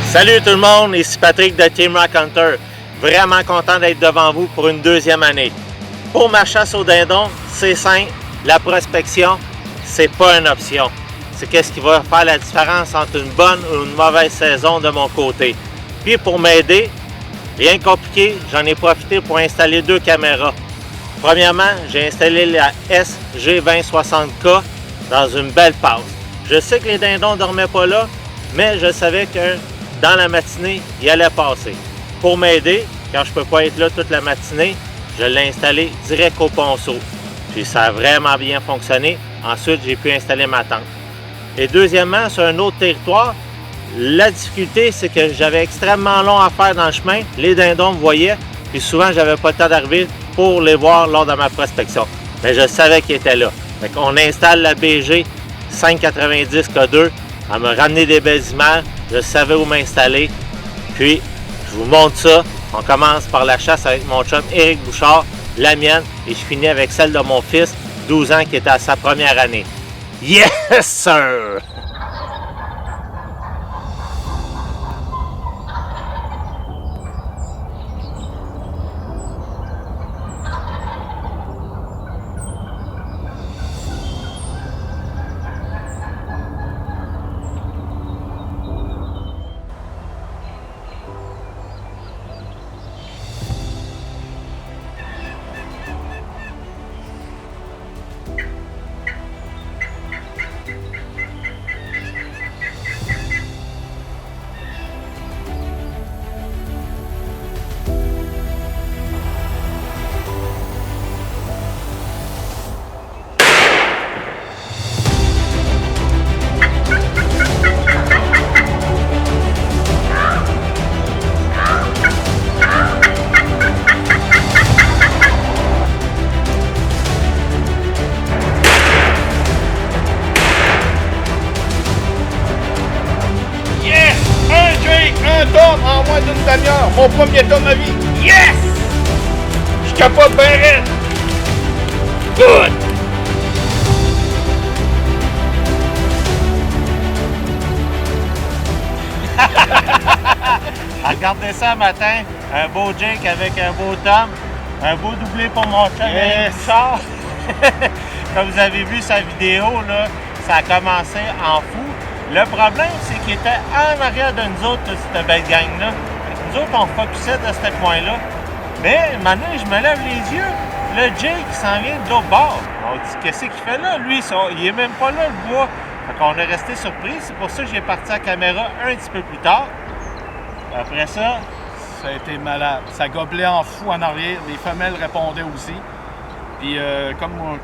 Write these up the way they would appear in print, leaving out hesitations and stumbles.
Salut tout le monde, ici Patrick de Team Rock Hunter. Vraiment content d'être devant vous pour une deuxième année. Pour ma chasse au dindon, c'est simple, la prospection, c'est pas une option. C'est qu'est-ce qui va faire la différence entre une bonne ou une mauvaise saison de mon côté. Puis pour m'aider, rien de compliqué, j'en ai profité pour installer 2 caméras. Premièrement, j'ai installé la SG2060K dans une belle passe. Je sais que les dindons ne dormaient pas là, mais je savais que dans la matinée, il allait passer. Pour m'aider, quand je ne peux pas être là toute la matinée, je l'ai installé direct au ponceau. Puis ça a vraiment bien fonctionné. Ensuite, j'ai pu installer ma tente. Et deuxièmement, sur un autre territoire, la difficulté, c'est que j'avais extrêmement long à faire dans le chemin. Les dindons me voyaient, puis souvent, j'avais pas le temps d'arriver pour les voir lors de ma prospection. Mais je savais qu'ils étaient là. Fait qu'on installe la BG 590 K2. Elle m'a ramené des belles images. Je savais où m'installer. Puis, je vous montre ça. On commence par la chasse avec mon chum Éric Bouchard, la mienne, et je finis avec celle de mon fils, 12 ans, qui était à sa première année. Yes, sir! En moins d'une demi-heure, mon premier tome à vie. Yes! Je capote bien raide. Good! Regardez ça matin, un beau Jake avec un beau Tom, un beau doublé pour mon chum Éric Bouchard. Comme vous avez vu sa vidéo, là, ça a commencé en fou. Le problème, c'est qu'il était en arrière de nous autres, cette belle gang-là. Nous autres, on focusait de ce coin-là. Mais maintenant, je me lève les yeux. Le Jake, il s'en vient de l'autre bord. On dit, qu'est-ce qu'il fait là? Lui, il est même pas là, le bois. Fait qu'on est resté surpris. C'est pour ça que j'ai parti la caméra un petit peu plus tard. Après ça, ça a été malade. Ça gobelait en fou en arrière. Les femelles répondaient aussi. Puis,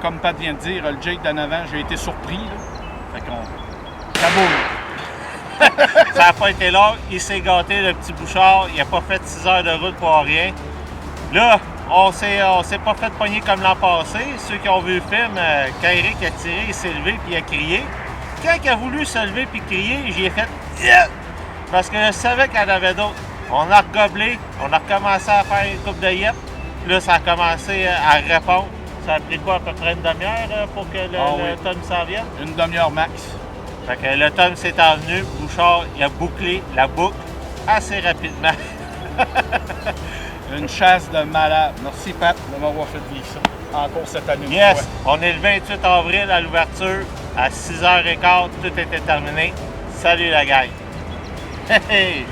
comme Pat vient de dire, le Jake d'en avant, j'ai été surpris. Là. Fait qu'on... Ça n'a pas été long, il s'est gâté, le petit Bouchard, il n'a pas fait 6 heures de route pour rien. Là, on s'est pas fait pogner comme l'an passé. Ceux qui ont vu le film, quand Éric a tiré, il s'est levé puis il a crié. Quand il a voulu se lever puis crier, j'y ai fait yeah! Parce que je savais qu'il y en avait d'autres. On a regoblé, on a recommencé à faire une coupe de yep. Là, ça a commencé à répondre. Ça a pris quoi, à peu près une demi-heure pour que le Tom s'en vienne? Une demi-heure max. Fait que le Tom s'est envenu, Bouchard, il a bouclé la boucle assez rapidement. Une chasse de malade. Merci Pat de m'avoir fait vivre ça. Encore cette année. Yes! On est le 28 avril à l'ouverture, à 6h15, tout était terminé. Salut la gang! Hey, hey.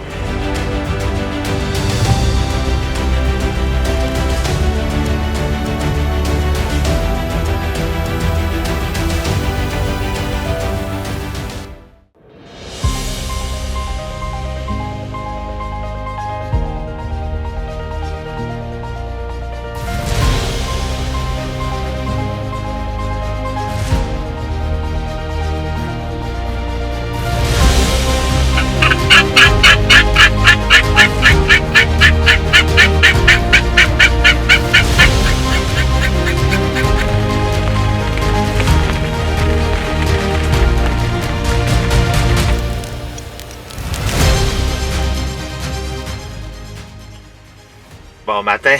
matin.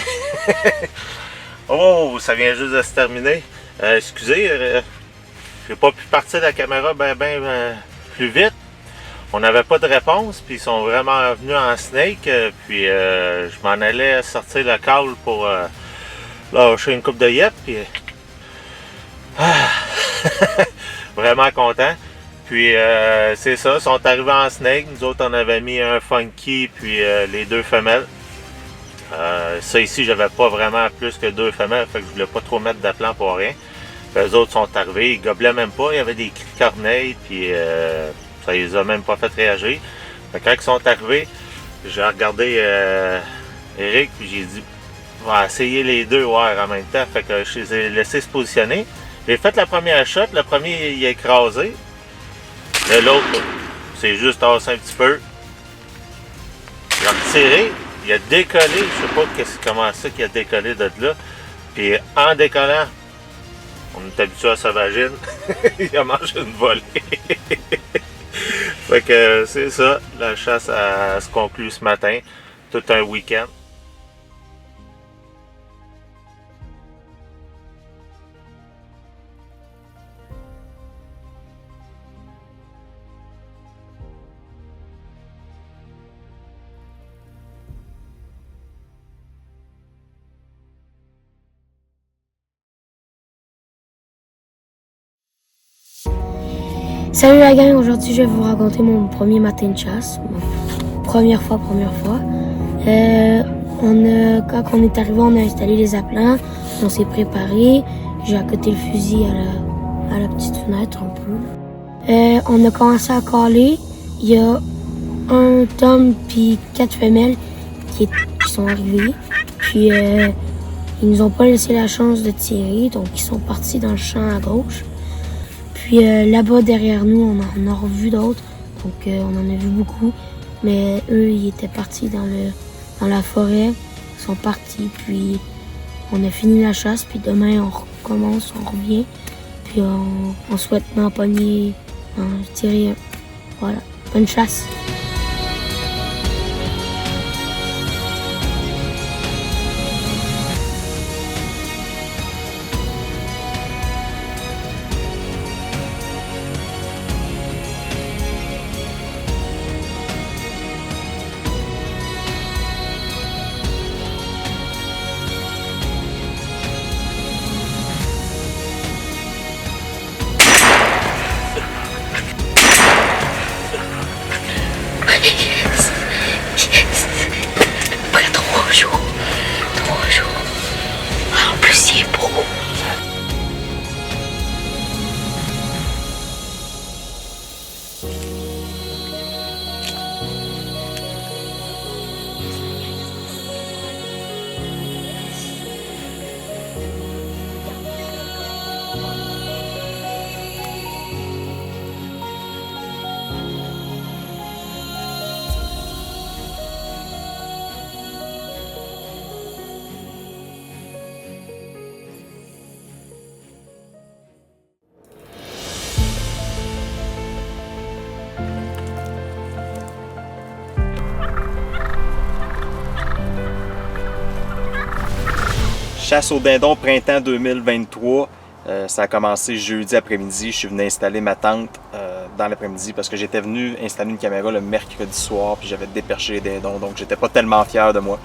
Oh, ça vient juste de se terminer. Excusez, j'ai pas pu partir de la caméra plus vite. On n'avait pas de réponse, puis ils sont vraiment venus en snake. Puis je m'en allais sortir le câble pour lâcher une coupe de yep. Puis vraiment content. Puis c'est ça, ils sont arrivés en snake. Nous autres, on avait mis un funky, puis les deux femelles. Ça ici, j'avais pas vraiment plus que deux femelles, fait que je voulais pas trop mettre d'appelant pour rien. Puis eux autres sont arrivés, ils gobelaient même pas, il y avait des cris de corneilles, puis ça les a même pas fait réagir. Fait que quand ils sont arrivés, j'ai regardé Eric, puis j'ai dit, on va essayer les deux ouais, en même temps. Fait que je les ai laissés se positionner. J'ai fait la première shot, le premier il a écrasé. L'autre, c'est juste tassé un petit peu. Il a retiré, il a décollé, je sais pas comment c'est qu'il a décollé de là. Puis en décollant, on est habitué à sa vagine, il a mangé une volée. Fait que c'est ça, la chasse se conclut ce matin, tout un week-end. Salut la gang, aujourd'hui je vais vous raconter mon premier matin de chasse, première fois. Quand on est arrivé, on a installé les appelants, on s'est préparé, j'ai accoté le fusil à la petite fenêtre un peu. On a commencé à caler, il y a un homme puis 4 femelles qui sont arrivés, puis ils nous ont pas laissé la chance de tirer, donc ils sont partis dans le champ à gauche. Puis là-bas, derrière nous, on en a revu d'autres. Donc on en a vu beaucoup. Mais eux, ils étaient partis dans la forêt. Ils sont partis. Puis on a fini la chasse. Puis demain, on recommence, on revient. Puis on souhaite m'empoigner, tirer. Voilà. Bonne chasse. Après 3 jours. En plus, il est beau. Chasse au dindon printemps 2023. Ça a commencé jeudi après-midi. Je suis venu installer ma tente dans l'après-midi parce que j'étais venu installer une caméra le mercredi soir puis j'avais déperché les dindons. Donc j'étais pas tellement fier de moi.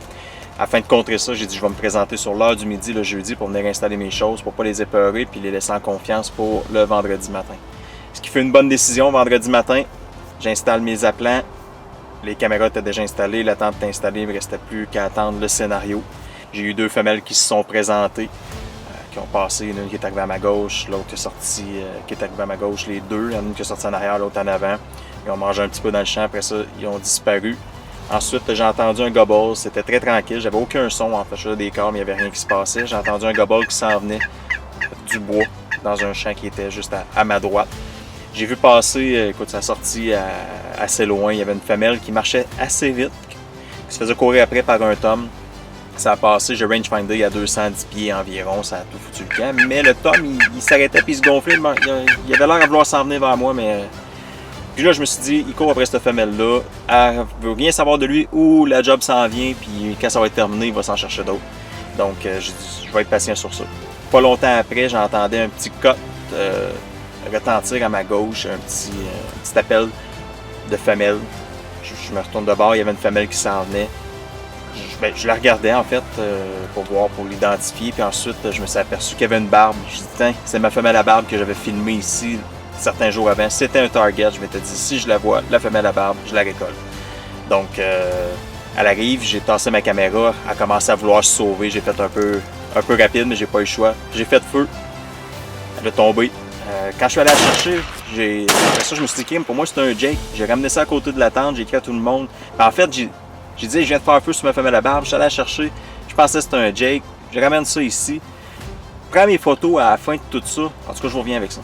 Afin de contrer ça, j'ai dit je vais me présenter sur l'heure du midi le jeudi pour venir installer mes choses, pour pas les épeurer puis les laisser en confiance pour le vendredi matin. Ce qui fait une bonne décision. Vendredi matin, j'installe mes appelants. Les caméras étaient déjà installées, la tente était installée, il ne me restait plus qu'à attendre le scénario. J'ai eu 2 femelles qui se sont présentées, qui ont passé, une qui est arrivée à ma gauche, l'autre qui est sortie, qui est arrivée à ma gauche, les deux. Il y en a une qui est sortie en arrière, l'autre en avant. Ils ont mangé un petit peu dans le champ, après ça, ils ont disparu. Ensuite, j'ai entendu un gobble, c'était très tranquille, j'avais aucun son en fait, je faisais des corps, mais il n'y avait rien qui se passait. J'ai entendu un gobble qui s'en venait du bois, dans un champ qui était juste à ma droite. J'ai vu passer, écoute, ça a sorti assez loin, il y avait une femelle qui marchait assez vite, qui se faisait courir après par un tom. Ça a passé, j'ai rangefinder à 210 pieds environ, ça a tout foutu le camp. Mais le tom, il s'arrêtait puis il se gonflait. Il avait l'air de vouloir s'en venir vers moi, mais Puis là, je me suis dit, il court après cette femelle-là, elle veut rien savoir de lui, où la job s'en vient, puis quand ça va être terminé, il va s'en chercher d'autres. Donc, j'ai dit, je vais être patient sur ça. Pas longtemps après, j'entendais un petit cote retentir à ma gauche, un petit appel de femelle. Je me retourne de bord, il y avait une femelle qui s'en venait. Je la regardais en fait pour l'identifier, puis ensuite je me suis aperçu qu'il y avait une barbe. Je me dit, c'est ma femelle à barbe que j'avais filmée ici certains jours avant. C'était un target, je m'étais dit, si je la vois, la femelle à barbe, je la récolte. Donc, elle arrive, j'ai tassé ma caméra, elle a commencé à vouloir se sauver. J'ai fait un peu rapide, mais j'ai pas eu le choix. J'ai fait feu, elle est tombée. Quand je suis allé la chercher, après ça, je me suis dit, Kim, pour moi, c'était un Jake. J'ai ramené ça à côté de la tente, j'ai écrit à tout le monde. En fait, j'ai dit, je viens de faire feu sur ma femelle à barbe, je suis allé la chercher. Je pensais que c'était un Jake. Je ramène ça ici. Je prends mes photos à la fin de tout ça. En tout cas, je vous reviens avec ça.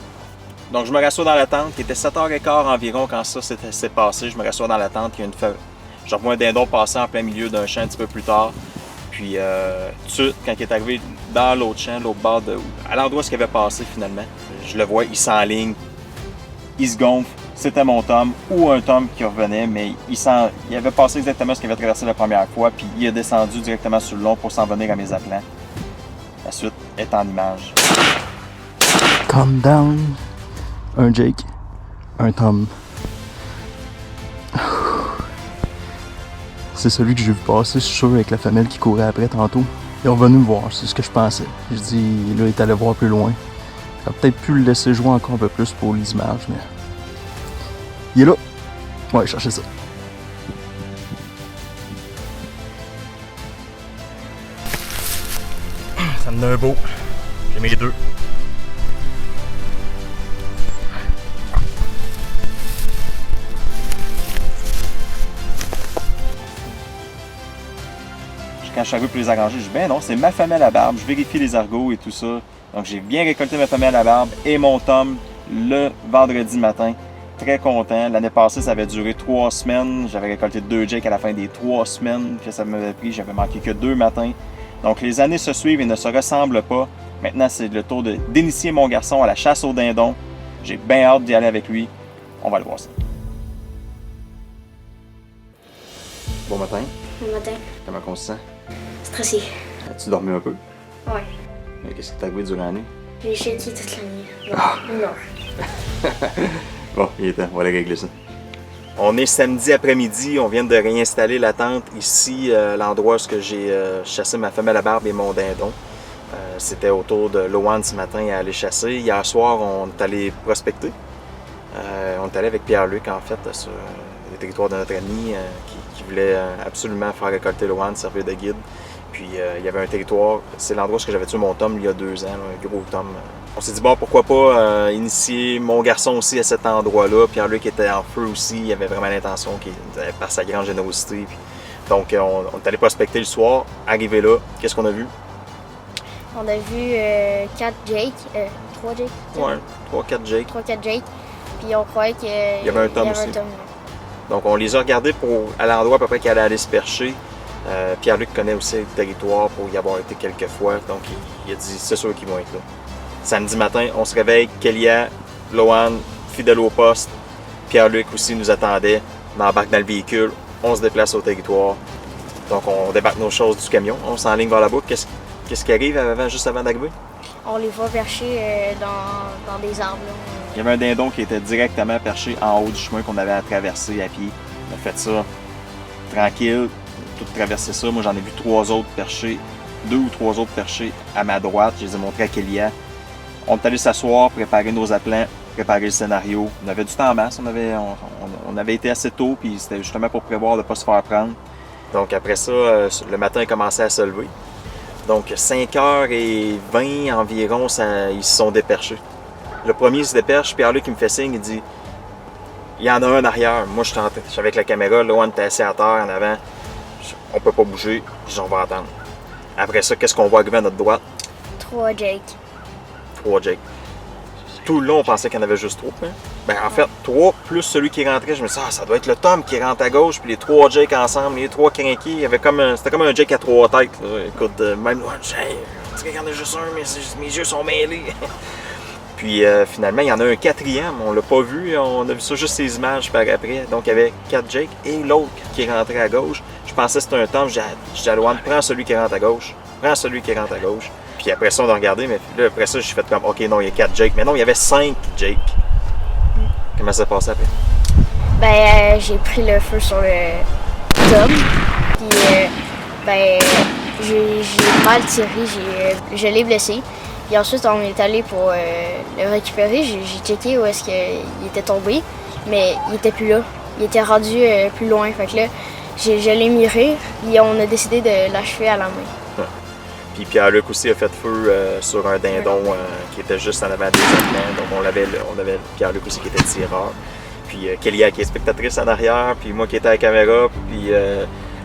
Donc, je me rassois dans la tente. Il était 7h15 environ quand ça s'est passé. Je me rassois dans la tente. Je revois un dindon passer en plein milieu d'un champ un petit peu plus tard. Puis, tout de suite, quand il est arrivé dans l'autre champ, l'autre bord, à l'endroit où il avait passé finalement, je le vois, il s'enligne, il se gonfle. C'était mon Tom ou un Tom qui revenait, mais il avait passé exactement ce qu'il avait traversé la première fois, puis il est descendu directement sur le long pour s'en venir à mes appelants. La suite est en image. Calm down. Un Jake, un Tom. C'est celui que j'ai vu passer, je suis sûr, avec la femelle qui courait après tantôt. Il est revenu me voir, c'est ce que je pensais. Je dis, là, il est allé voir plus loin. J'aurais peut-être pu le laisser jouer encore un peu plus pour les images, mais... Il est là. Ouais, cherchez ça. Ça me donne un beau. J'ai mes deux. Quand je suis arrivé pour les arranger, je dis, ben non, c'est ma femelle à barbe. Je vérifie les argots et tout ça. Donc, j'ai bien récolté ma femelle à barbe et mon Tom le vendredi matin. Très content. L'année passée, ça avait duré 3 semaines. J'avais récolté 2 Jakes à la fin des 3 semaines que ça m'avait pris. J'avais manqué que 2 matins. Donc, les années se suivent et ne se ressemblent pas. Maintenant, c'est le tour d'initier mon garçon à la chasse au dindon. J'ai bien hâte d'y aller avec lui. On va le voir ça. Bon matin. Bon matin. Comment on se sent? Stressé. As-tu dormi un peu? Ouais. Mais qu'est-ce qui t'a arrivé durant la nuit? J'ai chéti toute la nuit. Non. Bon, il est temps, on va aller régler ça. On est samedi après-midi, on vient de réinstaller la tente ici, l'endroit où j'ai chassé ma femelle à barbe et mon dindon. C'était autour de Loan ce matin à aller chasser. Hier soir, on est allé prospecter. On est allé avec Pierre-Luc, en fait, sur le territoire de notre ami qui voulait absolument faire récolter Loan, servir de guide. Puis il y avait un territoire, c'est l'endroit où j'avais tué mon Tom il y a 2 ans, un gros Tom. On s'est dit, bon, pourquoi pas initier mon garçon aussi à cet endroit-là. Pierre-Luc était en feu aussi, il avait vraiment l'intention, par sa grande générosité. Puis, donc, on est allé prospecter le soir. Arrivé là, qu'est-ce qu'on a vu? On a vu 4 Jake, 3 Jake. Ouais, 3-4 Jake. 3-4 Jake. Puis on croyait qu'il y avait un Tom aussi. Donc, on les a regardés à l'endroit à peu près qu'il allait aller se percher. Pierre-Luc connaît aussi le territoire pour y avoir été quelques fois, donc il a dit c'est sûr qu'ils vont être là. Samedi matin, on se réveille, Kélia, Loan, fidèle au poste, Pierre-Luc aussi nous attendait, on embarque dans le véhicule, on se déplace au territoire. Donc on débarque nos choses du camion, on s'enligne vers là-bas. Qu'est-ce qui arrive juste avant d'arriver? On les voit percher dans des arbres. Là. Il y avait un dindon qui était directement perché en haut du chemin qu'on avait à traverser à pied. On a fait ça tranquille. Tout traverser ça. Moi, j'en ai vu 3 autres perchés, 2 ou 3 autres perchés à ma droite. Je les ai montrés à Kélia. On est allé s'asseoir, préparer nos appelants, préparer le scénario. On avait du temps en masse. On avait été assez tôt, puis c'était justement pour prévoir de ne pas se faire prendre. Donc après ça, le matin, il commençait à se lever. Donc 5h20 environ, ils se sont déperchés. Le premier se déperche, Pierre-Luc qui me fait signe, il dit il y en a un en arrière. Moi, je suis avec la caméra, là, on était assis à terre en avant. On peut pas bouger, on va attendre. Après ça, qu'est-ce qu'on voit arriver à notre droite? 3 Jake. 3 Jake. Tout le long, on pensait qu'il y en avait juste 3. Hein? Ben, en fait, 3 plus celui qui rentrait, je me disais, ça doit être le Tom qui rentre à gauche, puis les 3 Jake ensemble, les 3 crinqués. C'était comme un Jake à 3 têtes. Là. Écoute, même moi, je dis, il y en a juste un, mais mes yeux sont mêlés. Puis finalement, il y en a un quatrième, on l'a pas vu, on a vu ça juste ces images par après. Donc il y avait 4 Jake et l'autre qui rentrait à gauche. Je pensais que c'était un Tom, j'ai dit à Loan, prends celui qui rentre à gauche, prends celui qui rentre à gauche. Puis après ça, on a regardé, mais là, après ça, j'ai fait comme, ok, non, il y a 4 Jake. Mais non, il y avait 5 Jake. Comment ça s'est passé après? Ben, j'ai pris le feu sur le Tom. Puis, j'ai mal tiré, je l'ai blessé. Puis ensuite, on est allé pour le récupérer. J'ai checké où est-ce qu'il était tombé, mais il était plus là. Il était rendu plus loin. Fait que là, je l'ai miré, puis on a décidé de l'achever à la main. Ouais. Puis Pierre-Luc aussi a fait feu sur un dindon qui était juste en avant des Appelants. Donc on avait Pierre-Luc aussi qui était tireur. Puis Kélia qui est spectatrice en arrière, puis moi qui étais à la caméra, puis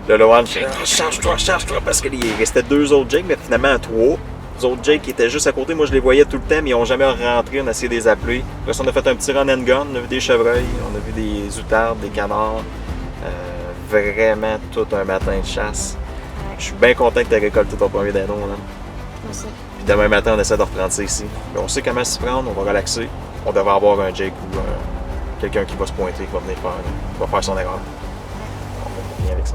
le Loan, je disais charge-toi, parce qu'il restait 2 autres Jake, mais finalement 3. Les autres Jake qui étaient juste à côté, moi je les voyais tout le temps, mais ils n'ont jamais rentré, on a essayé de les appeler. Après ça, on a fait un petit run and gun, on a vu des chevreuils, on a vu des outardes, des canards. Vraiment tout un matin de chasse. Je suis bien content que tu aies récolté ton premier dindon. Merci. Puis demain matin, on essaie de reprendre ça ici. Mais on sait comment s'y prendre, on va relaxer. On devrait avoir un Jake ou quelqu'un qui va se pointer, qui va venir faire son erreur. On va bien avec ça.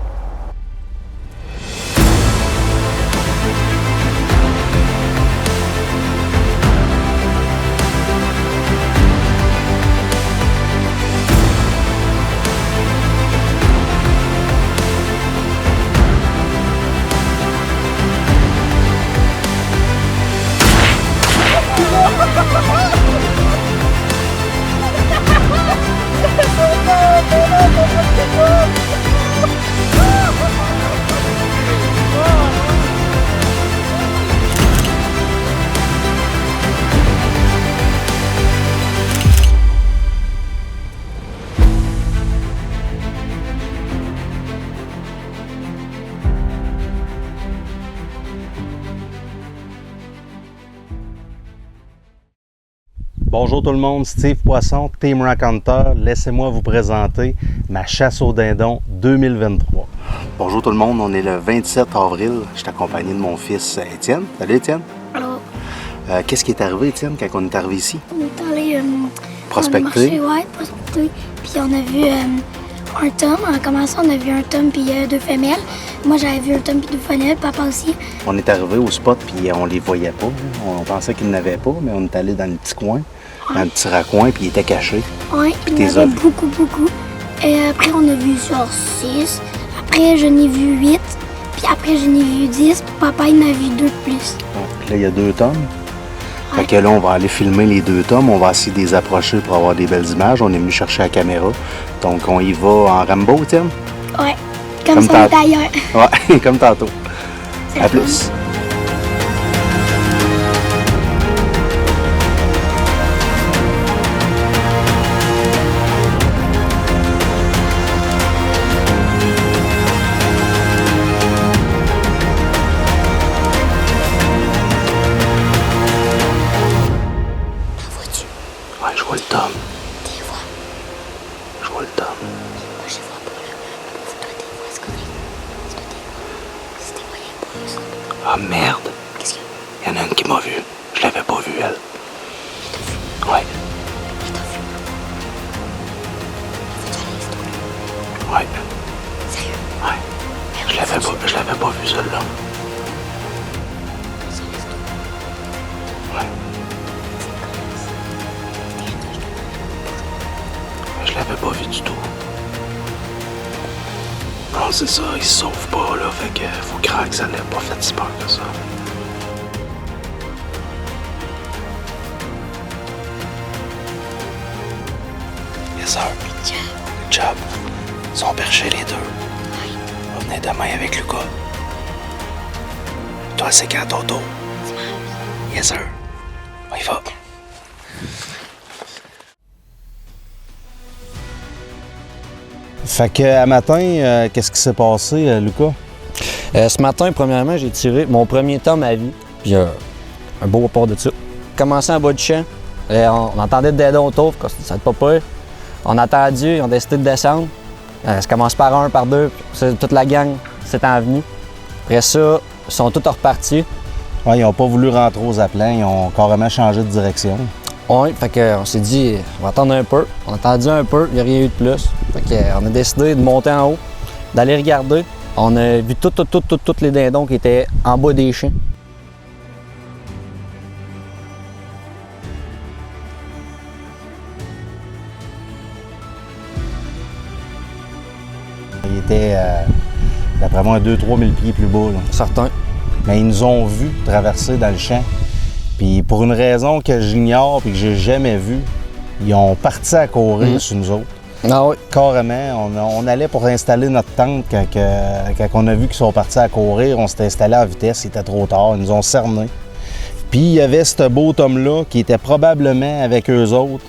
Bonjour tout le monde, Steve Poisson, Team Rock Hunter. Laissez-moi vous présenter ma chasse au dindon 2023. Bonjour tout le monde, on est le 27 avril. Je suis accompagné de mon fils Étienne. Salut Étienne. Alors, Qu'est-ce qui est arrivé Étienne quand on est arrivé ici? on est allé Prospecter. prospecter. Puis on a vu un Tom. En commençant, on a vu un Tom puis 2 femelles. Moi, j'avais vu un Tom puis 2 femelles. Papa aussi. On est arrivé au spot puis on les voyait pas. On pensait qu'ils n'avaient pas, mais on est allé dans le petit coin, dans le petit raccoin, puis il était caché. Oui, il y en avait beaucoup. Et après, on a vu genre 6. Après, j'en ai vu 8. Puis après, j'en ai vu 10. Puis papa, il en a vu 2 de plus. Là, il y a 2 tomes. Fait que là, on va aller filmer les 2 tomes. On va essayer de les approcher pour avoir des belles images. On est venu chercher la caméra. Donc, on y va en Rambo, Étienne? Ouais, comme ça, on est ailleurs. Ouais, comme tantôt. C'est À le fun. plus. Ouais, je vois le tome. Tu vois? Je vois le tome. Moi, je vois pas là. Faut que toi, tu vois ce qu'on est. Est-ce que tu vois? Si tu voyais pas ça. Ah merde! Qu'est-ce qu'il y a? Il y en a une qui m'a vu. Je l'avais pas vue, elle. Il t'a vu. Ouais, Il t'a vu. Faut que tu ailles, toi. ouais, Sérieux? ouais. Je l'avais pas vue, celle-là. Ça reste toi. Ouais. Je l'avais pas vu du tout. Non, c'est ça, il se sauve pas, là. Fait que faut croire que ça l'ait pas fait si peur que ça. Yes, sir. Good job. Ils sont perchés les deux. On va venir demain avec Lucas. Toi, c'est quand ton tour? Yes, sir. On y va. Fait que à matin, qu'est-ce qui s'est passé, Lucas? Ce matin, premièrement, j'ai tiré mon premier tome à vie, puis un beau rapport de ça. Commencé en bas du champ, on entendait des dindons autour, ça ne pas peur. On a attendu, on a décidé de descendre. Ça commence par 1, par 2, puis toute la gang s'est envenue. Après ça, ils sont tous repartis. Ouais, ils n'ont pas voulu rentrer aux Appelants, ils ont carrément changé de direction. Oui, fait qu'on s'est dit, on va attendre un peu. On a attendu un peu, il n'y a rien eu de plus. Fait qu'on a décidé de monter en haut, d'aller regarder. On a vu tous les dindons qui étaient en bas des champs. Il était, d'après moi, 2 000 à 3 000 pieds plus bas. Là. Certains. Mais ils nous ont vus traverser dans le champ. Puis pour une raison que j'ignore et que j'ai jamais vue, ils ont parti à courir sur nous autres. Ah oui. Carrément. On allait pour installer notre tente quand on a vu qu'ils sont partis à courir. On s'était installé en vitesse, il était trop tard. Ils nous ont cernés. Puis il y avait ce beau homme-là qui était probablement avec eux autres.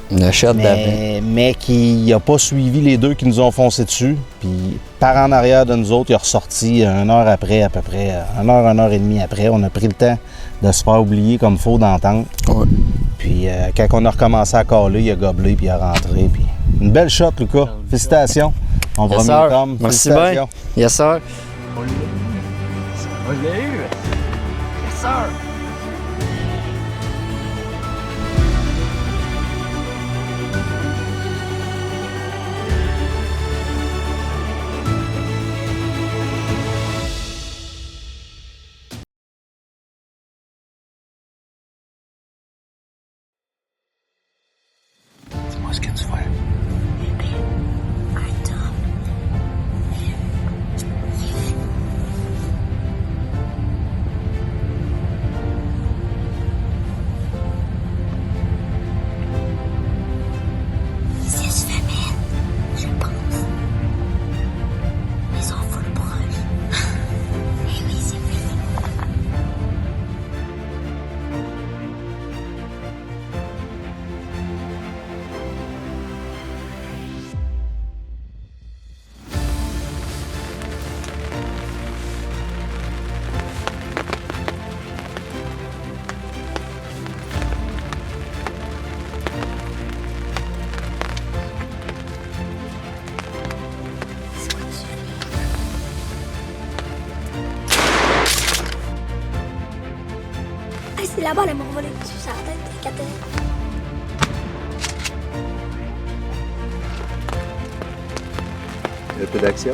Le chat d'avant. Mais qui n'a pas suivi les deux qui nous ont foncé dessus. Puis par en arrière de nous autres, il est ressorti 1 heure après, à peu près. 1 heure et demie après. On a pris le temps de se faire oublier comme faux d'entente. Ouais. Puis quand on a recommencé à caler, il a gobelé puis il est rentré. Puis une belle shot, Lucas. Félicitations. On Yes, premier sir. Tom. Merci bien. Félicitations. Yes, sir. On l'a eu! Yes, sir! Dis-moi ce que tu vois. C'est la balle, elle m'a envolé sur la tête, Catherine. Un peu d'action.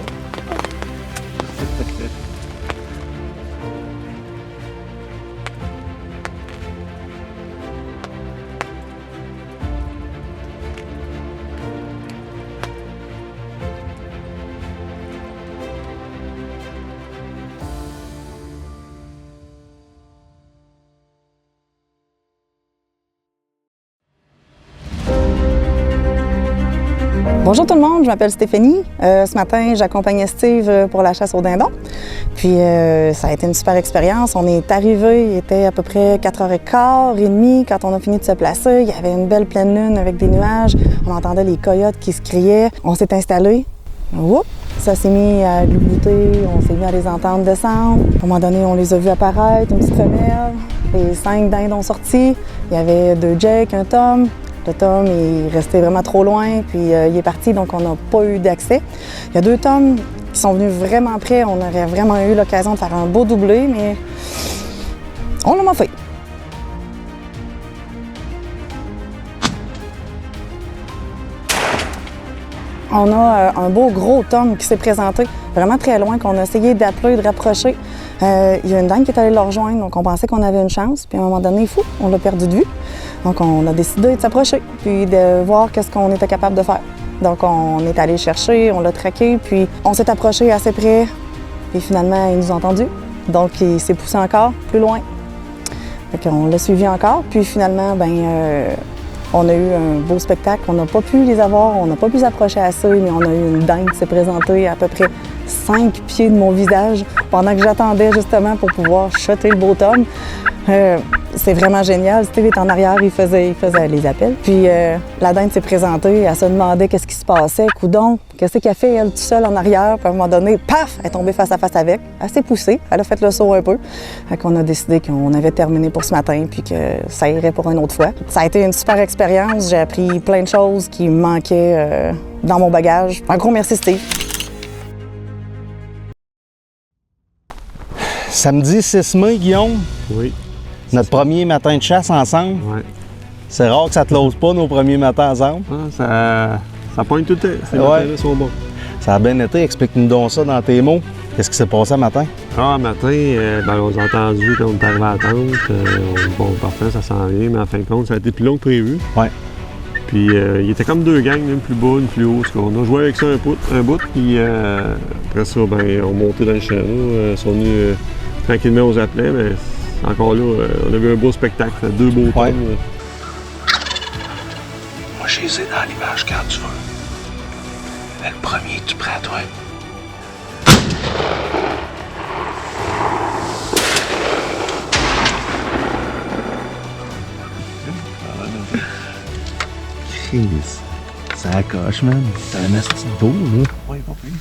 Bonjour tout le monde, je m'appelle Stéphanie. Ce matin, j'accompagnais Steve pour la chasse au dindon. Puis ça a été une super expérience. On est arrivé, il était à peu près 4h15, et demie quand on a fini de se placer. Il y avait une belle pleine lune avec des nuages. On entendait les coyotes qui se criaient. On s'est installé. Oups, ça s'est mis à glouter, on s'est mis à les entendre descendre. À un moment donné, on les a vus apparaître, une petite femelle. Les 5 dindons sortis. Il y avait 2 Jake, un Tom. Le Tom est resté vraiment trop loin, puis il est parti, donc on n'a pas eu d'accès. Il y a 2 Toms qui sont venus vraiment près. On aurait vraiment eu l'occasion de faire un beau doublé, mais on l'a pas fait. On a un beau gros Tom qui s'est présenté vraiment très loin, qu'on a essayé d'appeler, de rapprocher. Il y a une dame qui est allée le rejoindre, donc on pensait qu'on avait une chance. Puis à un moment donné, fou, on l'a perdu de vue. Donc on a décidé de s'approcher, puis de voir qu'est-ce qu'on était capable de faire. Donc on est allé chercher, on l'a traqué, puis on s'est approché assez près. Puis finalement, il nous a entendus. Donc il s'est poussé encore plus loin. Fait qu'on l'a suivi encore, puis finalement, on a eu un beau spectacle. On n'a pas pu les avoir, on n'a pas pu s'approcher assez, mais on a eu une dinde qui s'est présentée à peu près 5 pieds de mon visage pendant que j'attendais justement pour pouvoir shotter le beau Tom. C'est vraiment génial. Steve est en arrière, il faisait les appels. Puis la dinde s'est présentée, elle se demandait qu'est-ce qui se passait. Coudon, qu'est-ce qu'elle fait elle toute seule en arrière? Puis à un moment donné, paf, elle est tombée face à face avec. Elle s'est poussée, elle a fait le saut un peu. Fait qu'on a décidé qu'on avait terminé pour ce matin puis que ça irait pour une autre fois. Ça a été une super expérience. J'ai appris plein de choses qui me manquaient dans mon bagage. Un gros merci Steve. Samedi 6 mai, Guillaume. Oui. Notre premier matin de chasse ensemble. Oui. C'est rare que ça te lose pas nos premiers matins ensemble. Ça pointe tout le temps. Ces matins-là sont bons. Ça a bien été. Explique-nous donc ça dans tes mots. Qu'est-ce qui s'est passé ce matin? Matin, on a entendu quand on est arrivé à la tente. Bon, parfait, ça s'en vient, mais en fin de compte, ça a été plus long que prévu. Ouais. Puis il était comme deux gangs, une plus bas, une plus haut. On a joué avec ça un bout, puis après ça, on montait dans le champ. Ils sont venus tranquillement aux appelets, mais encore là, on a vu un beau spectacle, deux beaux tours. Ouais. Moi, je les ai dans l'image quand tu veux. Mais le premier, tu prends à toi. Ça accroche, man. C'est un esti beau, là. Oui, pas plus.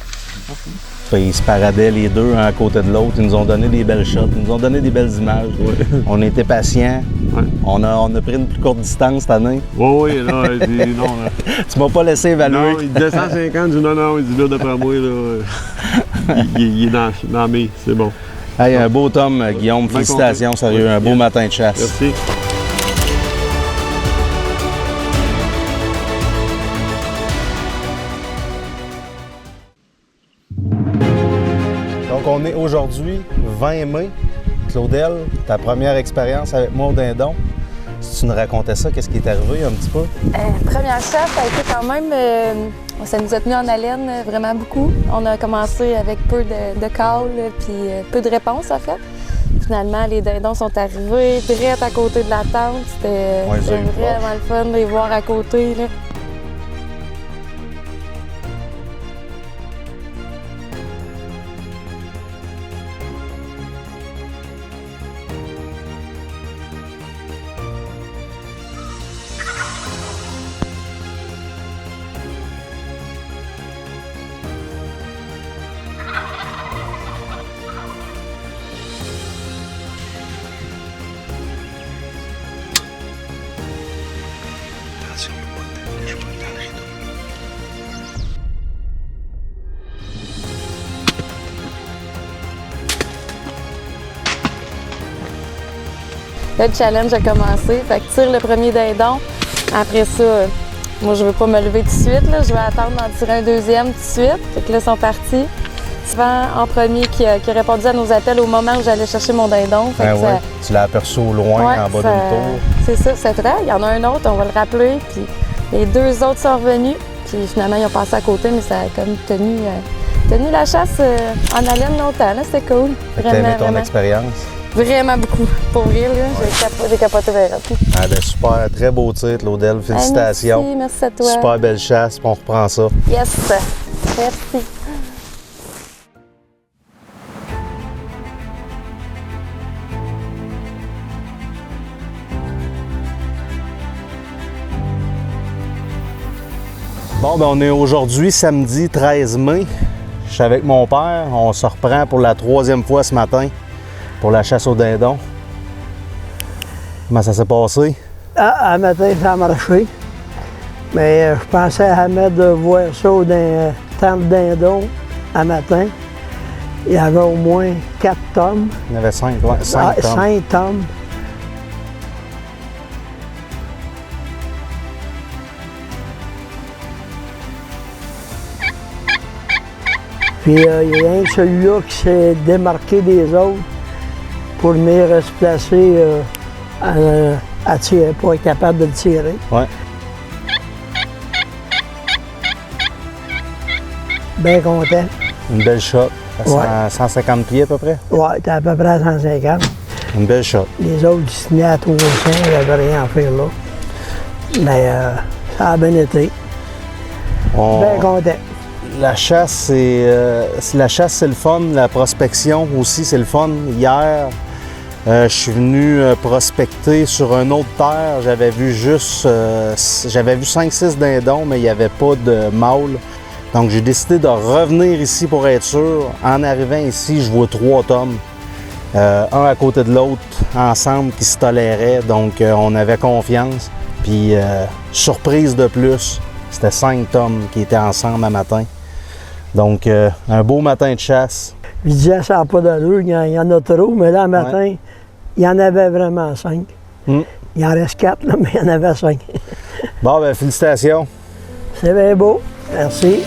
Puis ils se paradaient les deux un à côté de l'autre. Ils nous ont donné des belles shots. Ils nous ont donné des belles images. Ouais. On était patients. Ouais. On a pris une plus courte distance cette année. Oui, là, il dit non. Là. Tu m'as pas laissé évaluer. Non, il dit 250. Je dis non, il dit là, d'après moi, là, il est dans la mai. C'est bon. Hey, un beau tome, Guillaume. Félicitations, sérieux. Un beau matin de chasse. Merci. Donc, on est aujourd'hui 20 mai. Claudel, ta première expérience avec moi au dindon. Si tu nous racontais ça, qu'est-ce qui est arrivé un petit peu? Première chasse, ça a été quand même... ça nous a tenu en haleine vraiment beaucoup. On a commencé avec peu de calls puis peu de réponses, en fait. Finalement, les dindons sont arrivés direct à côté de la tente. C'était vraiment le fun de les voir à côté, là. Là, le challenge a commencé. Fait que tire le premier dindon. Après ça, moi, je veux pas me lever tout de suite. Là. Je vais attendre d'en tirer un deuxième tout de suite. Fait que là, ils sont partis. Souvent, en premier, qui a répondu à nos appels au moment où j'allais chercher mon dindon. Fait que ça... Tu l'as aperçu au loin, en bas d'une tour. C'est ça, c'est vrai. Il y en a un autre, on va le rappeler. Puis les deux autres sont revenus. Puis finalement, ils ont passé à côté, mais ça a comme tenu la chasse en haleine longtemps. C'était cool. T'as aimé ton expérience? Vraiment beaucoup. Pour vrai, là, j'ai capoté vers tout. Ah ben super, très beau titre, Claudel. Félicitations. Merci à toi. Super belle chasse, puis on reprend ça. Yes, merci. Bon, ben on est aujourd'hui, samedi 13 mai. Je suis avec mon père. On se reprend pour la 3e fois ce matin pour la chasse au dindon. Comment ça s'est passé? À matin, ça a marché. Mais je pensais à Ahmed de voir ça dans tant de dindons à matin. Il y avait au moins 4 tomes. Il y avait 5 tomes. 5 tomes. Puis il y a rien que celui-là qui s'est démarqué des autres pour venir se placer à tirer, pour être capable de le tirer. Ouais. Bien content. Une belle shot. À 150 pieds à peu près? Ouais, t'es à peu près à 150. Une belle shot. Les autres qui se tenaient à 300, il n'y avait rien à faire là. Mais ça a bien été. Bien content. La chasse, c'est le fun. La prospection aussi, c'est le fun. Hier, je suis venu prospecter sur une autre terre. J'avais vu 5-6 dindons, mais il n'y avait pas de mâle. Donc, j'ai décidé de revenir ici pour être sûr. En arrivant ici, je vois 3 tomes. Un à côté de l'autre, ensemble, qui se toléraient. Donc, on avait confiance. Puis, surprise de plus, c'était 5 tomes qui étaient ensemble à matin. Donc, un beau matin de chasse. Je disais, ça n'a pas d'allure, il y en a trop, mais là, le matin, il y en avait vraiment 5. Il en reste 4, là, mais il y en avait 5. Bon, ben félicitations. C'est bien beau. Merci.